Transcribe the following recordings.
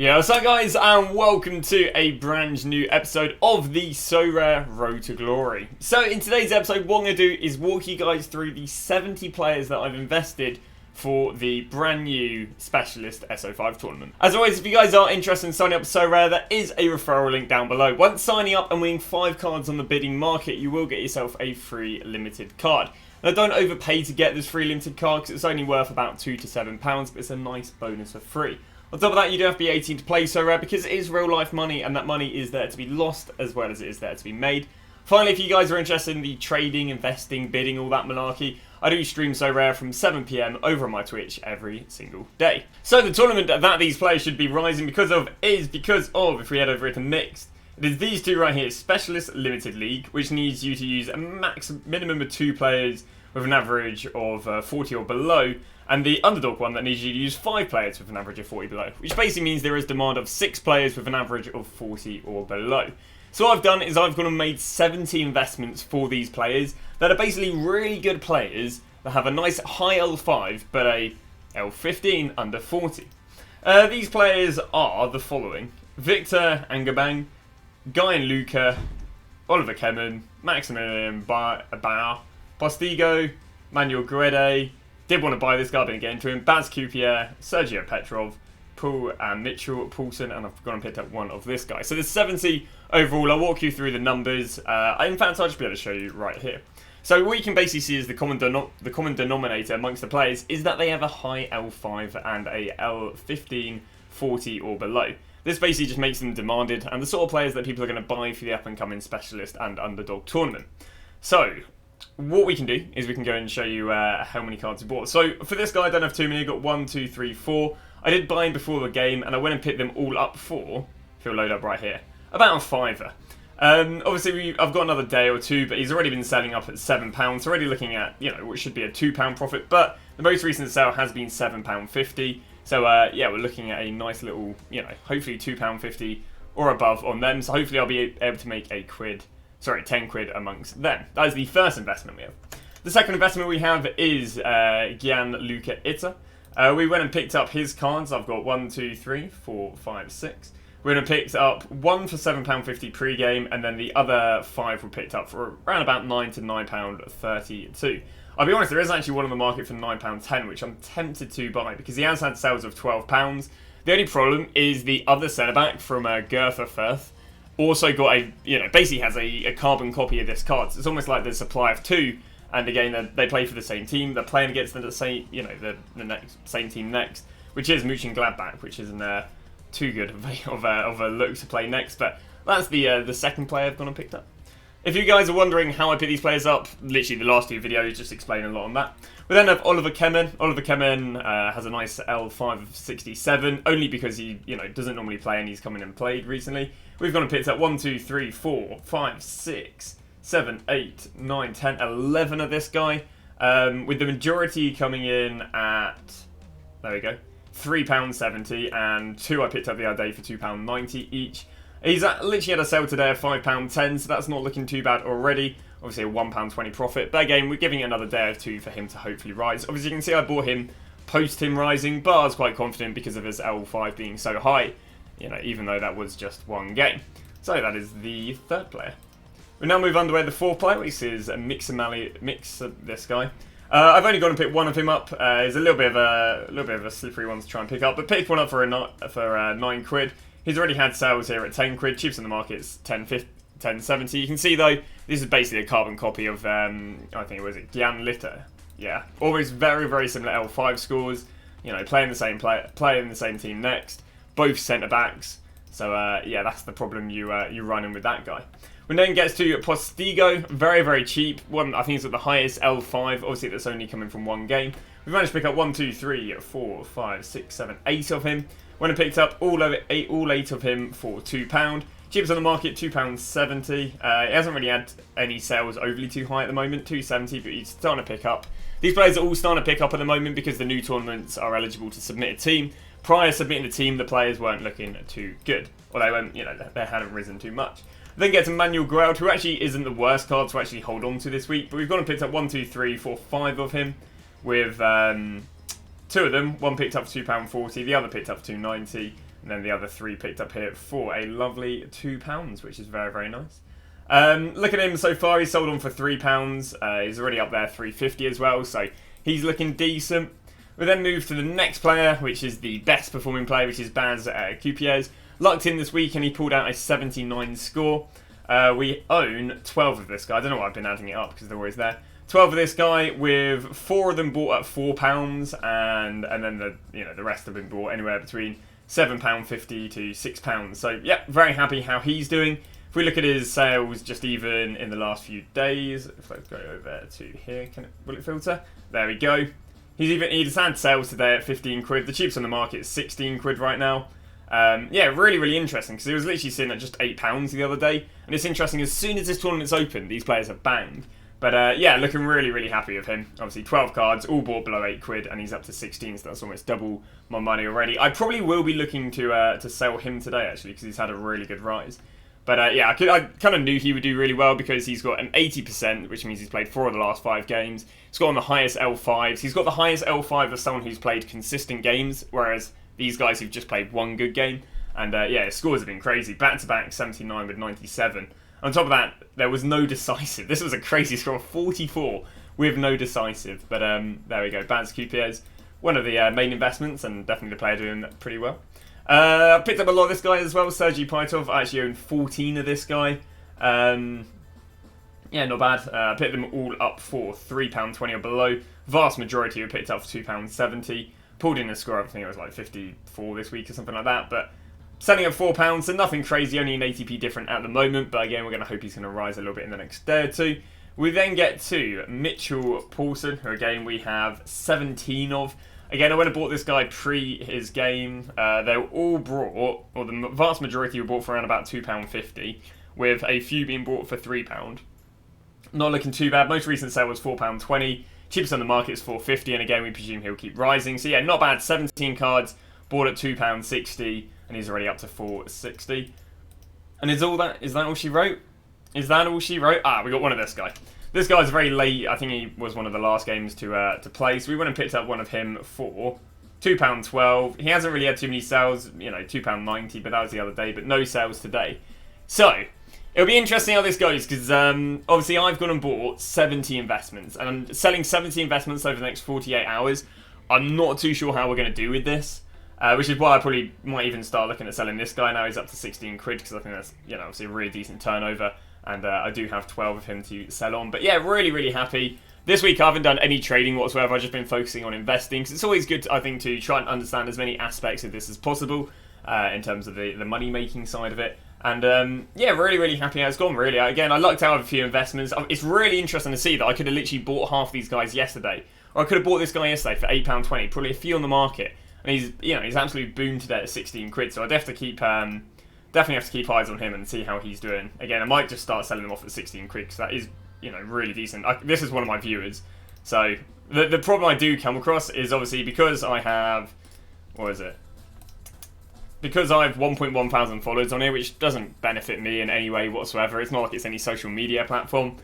Yeah, what's up guys, and welcome to a brand new episode of the SoRare Road to Glory. So in today's episode, what I'm going to do is walk you guys through the 70 players that I've invested for the brand new Specialist SO5 tournament. As always, if you guys are interested in signing up with SoRare, there is a referral link down below. Once signing up and winning 5 cards on the bidding market, you will get yourself a free limited card. Now don't overpay to get this free limited card because it's only worth about £2 to £7, but it's a nice bonus for free. On top of that, you do have to be 18 to play SoRare because it is real life money and that money is there to be lost as well as it is there to be made. Finally, if you guys are interested in the trading, investing, bidding, all that malarkey, I do stream SoRare from 7 PM over on my Twitch every single day. So the tournament that these players should be rising because of is because of, if we head over it to mixed, it is these two right here, Specialist Limited League, which needs you to use a minimum of 2 players with an average of 40 or below, and the underdog one that needs you to use 5 players with an average of 40 below, which basically means there is demand of 6 players with an average of 40 or below. So what I've done is I've gone and made 70 investments for these players that are basically really good players that have a nice high L5 but a L15 under 40. These players are the following: Victor Angabang, Guy and Luca, Oliver Kemen, Maximilian Bar, Postigo, Manuel Guede. Did want to buy this guy, didn't get into him. Baz Cupier, Sergio Petrov, Paul and Mitchell Paulson, and I've gone and picked up one of this guy. So there's 70 overall. I'll walk you through the numbers. In fact, I'll just be able to show you right here. So what you can basically see is the common denominator amongst the players is that they have a high L5 and a L15, 40 or below. This basically just makes them demanded and the sort of players that people are going to buy for the up-and-coming Specialist and Underdog tournament. So what we can do is we can go and show you how many cards we bought. So for this guy, I don't have too many. I got 1, 2, 3, 4. I did buy him before the game, and I went and picked them all up for, if you'll load up right here, about a £5. Obviously, I've got another day or two, but he's already been selling up at £7. So already looking at, what should be a £2 profit, but the most recent sale has been £7.50. So yeah, we're looking at a nice little, hopefully £2.50 or above on them. So hopefully I'll be able to make 10 quid amongst them. That is the first investment we have. The second investment we have is Gianluca Itta. We went and picked up his cards. I've got 1, 2, 3, 4, 5, 6. We went and picked up one for £7.50 pre-game, and then the other 5 were picked up for around about £9 to £9.32. I'll be honest, there is actually one on the market for £9.10, which I'm tempted to buy because he has had sales of £12. The only problem is the other centre-back from Gertha Firth also got basically has a carbon copy of this card. So it's almost like the supply of 2, and again they play for the same team. They're playing against the same, the same team next, which is Mönchengladbach, which isn't too good of a look to play next. But that's the second player I've gone and picked up. If you guys are wondering how I pick these players up, literally the last 2 videos just explain a lot on that. We then have Oliver Kemen. Oliver Kemen has a nice L5 of 67, only because he doesn't normally play and he's come in and played recently. We've gone and picked up 1, 2, 3, 4, 5, 6, 7, 8, 9, 10, 11 of this guy, with the majority coming in at, there we go, £3.70, and 2 I picked up the other day for £2.90 each. He's literally had a sale today of £5.10, so that's not looking too bad already. Obviously a £1.20 profit, but again, we're giving it another day or 2 for him to hopefully rise. Obviously you can see I bought him post him rising, but I was quite confident because of his L5 being so high, even though that was just 1 game. So that is the third player. We now move underway the fourth player, which is this guy. I've only gone and picked one of him up. It's a little bit of a slippery one to try and pick up, but picked one up for 9 quid. He's already had sales here at 10 quid. Cheapest in the market is 10.70. You can see though, this is basically a carbon copy of I think it was Gian Litter. Yeah, always very, very similar L5 scores. Playing the same team next. Both centre backs. So yeah, that's the problem you run in with that guy. When then gets to Postigo, very, very cheap. I think it's at the highest L5. Obviously, that's only coming from 1 game. We've managed to pick up 1, 2, 3, 4, 5, 6, 7, 8 of him. When I picked up all 8 of him for £2. Cheapest on the market, £2.70. He hasn't really had any sales overly too high at the moment, £2.70, but he's starting to pick up. These players are all starting to pick up at the moment because the new tournaments are eligible to submit a team. Prior to submitting the team, the players weren't looking too good, or they hadn't risen too much. Then get to Manuel Guede, who actually isn't the worst card to actually hold on to this week, but we've gone and picked up 1, 2, 3, 4, 5 of him, with 2 of them. One picked up for £2.40, the other picked up for £2.90. And then the other 3 picked up here for a lovely £2, which is very, very nice. Look at him so far. He's sold on for £3. He's already up there, 350 as well. So he's looking decent. We then move to the next player, which is the best performing player, which is Baz Cupiez. Lucked in this week and he pulled out a 79 score. We own 12 of this guy. I don't know why I've been adding it up because they're always there. 12 of this guy, with 4 of them bought at £4, and then the rest have been bought anywhere between £7.50 to £6. So yeah, very happy how he's doing. If we look at his sales, just even in the last few days, if I go over to here, will it filter? There we go. He just had sales today at 15 quid. The cheapest on the market is 16 quid right now. Yeah, really, really interesting because it was literally sitting at just £8 the other day. And it's interesting, as soon as this tournament's open, these players have banged. But yeah, looking really, really happy with him. Obviously, 12 cards, all bought below 8 quid, and he's up to 16, so that's almost double my money already. I probably will be looking to sell him today, actually, because he's had a really good rise. But yeah, I kind of knew he would do really well because he's got an 80%, which means he's played 4 of the last 5 games. He's got on the highest L5s. He's got the highest L5 of someone who's played consistent games, whereas these guys who've just played 1 good game. And yeah, his scores have been crazy. Back-to-back 79 with 97. On top of that, there was no decisive. This was a crazy score of 44 with no decisive. But there we go. Baz Cupiez, one of the main investments, and definitely the player doing pretty well. I picked up a lot of this guy as well, Sergei Paitov. I actually own 14 of this guy. Yeah, not bad. I picked them all up for £3.20 or below. Vast majority were picked up for £2.70. Pulled in a score, I think it was like 54 this week or something like that. But selling at £4, so nothing crazy, only an ATP different at the moment. But again, we're going to hope he's going to rise a little bit in the next day or two. We then get to Mitchell Paulson, who again we have 17 of. Again, I went and bought this guy pre his game. They were all bought, or the vast majority were bought for around about £2.50, with a few being bought for £3. Not looking too bad. Most recent sale was £4.20. Cheapest on the market is £4.50, and again, we presume he'll keep rising. So yeah, not bad. 17 cards, bought at £2.60, and he's already up to £4.60. And is that all she wrote? Is that all she wrote? Ah, we got one of this guy. This guy's very late. I think he was one of the last games to play. So we went and picked up one of him for £2.12. He hasn't really had too many sales, you know, £2.90, but that was the other day. But no sales today. So it'll be interesting how this goes because obviously I've gone and bought 70 investments, and I'm selling 70 investments over the next 48 hours. I'm not too sure how we're going to do with this, which is why I probably might even start looking at selling this guy now. He's up to 16 quid because I think that's, you know, obviously a really decent turnover. And I do have 12 of him to sell on. But yeah, really, really happy. This week I haven't done any trading whatsoever. I've just been focusing on investing. Because it's always good, I think, to try and understand as many aspects of this as possible in terms of the money-making side of it. And yeah, really, really happy how it's gone, really. Again, I lucked out with a few investments. It's really interesting to see that I could have literally bought half these guys yesterday. Or I could have bought this guy yesterday for £8.20. Probably a few on the market. And he's absolutely boomed today at 16 quid. So I'd have to keep... Definitely have to keep eyes on him and see how he's doing. Again, I might just start selling him off at 16 quid because that is, you know, really decent. This is one of my viewers. So the problem I do come across is obviously because I have, because I have 1.1 thousand followers on here, which doesn't benefit me in any way whatsoever. It's not like it's any social media platform.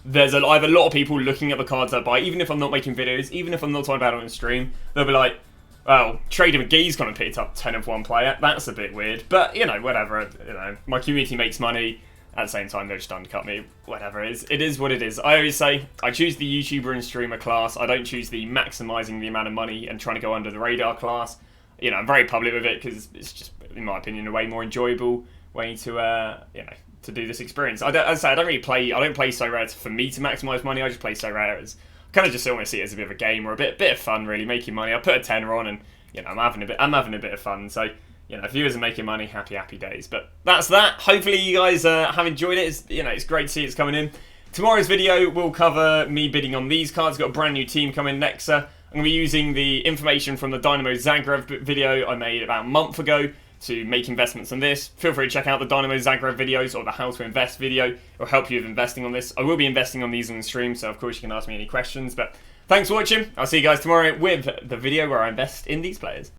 I have a lot of people looking at the cards I buy, even if I'm not making videos, even if I'm not talking about it on stream. They'll be like, well, Trader McGee's gone and picked up 10 of one player. That's a bit weird. But, you know, whatever. You know, my community makes money. At the same time, they'll just undercut me. Whatever it is what it is. I always say, I choose the YouTuber and streamer class. I don't choose the maximising the amount of money and trying to go under the radar class. You know, I'm very public with it because it's just, in my opinion, a way more enjoyable way to, you know, to do this experience. I don't play SoRare for me to maximise money. I just play SoRare as... kind of just almost see it as a bit of a game or a bit of fun, really, making money. I put a tenner on, and you know I'm having a bit of fun. So you know, if viewers are making money, happy days. But that's that. Hopefully you guys have enjoyed it. It's great to see it's coming in. Tomorrow's video will cover me bidding on these cards. Got a brand new team coming next. I'm going to be using the information from the Dynamo Zagreb video I made about a month ago to make investments on this. Feel free to check out the Dynamo Zagreb videos or the How to Invest video. It'll help you with investing on this. I will be investing on these on the stream, so of course you can ask me any questions. But thanks for watching. I'll see you guys tomorrow with the video where I invest in these players.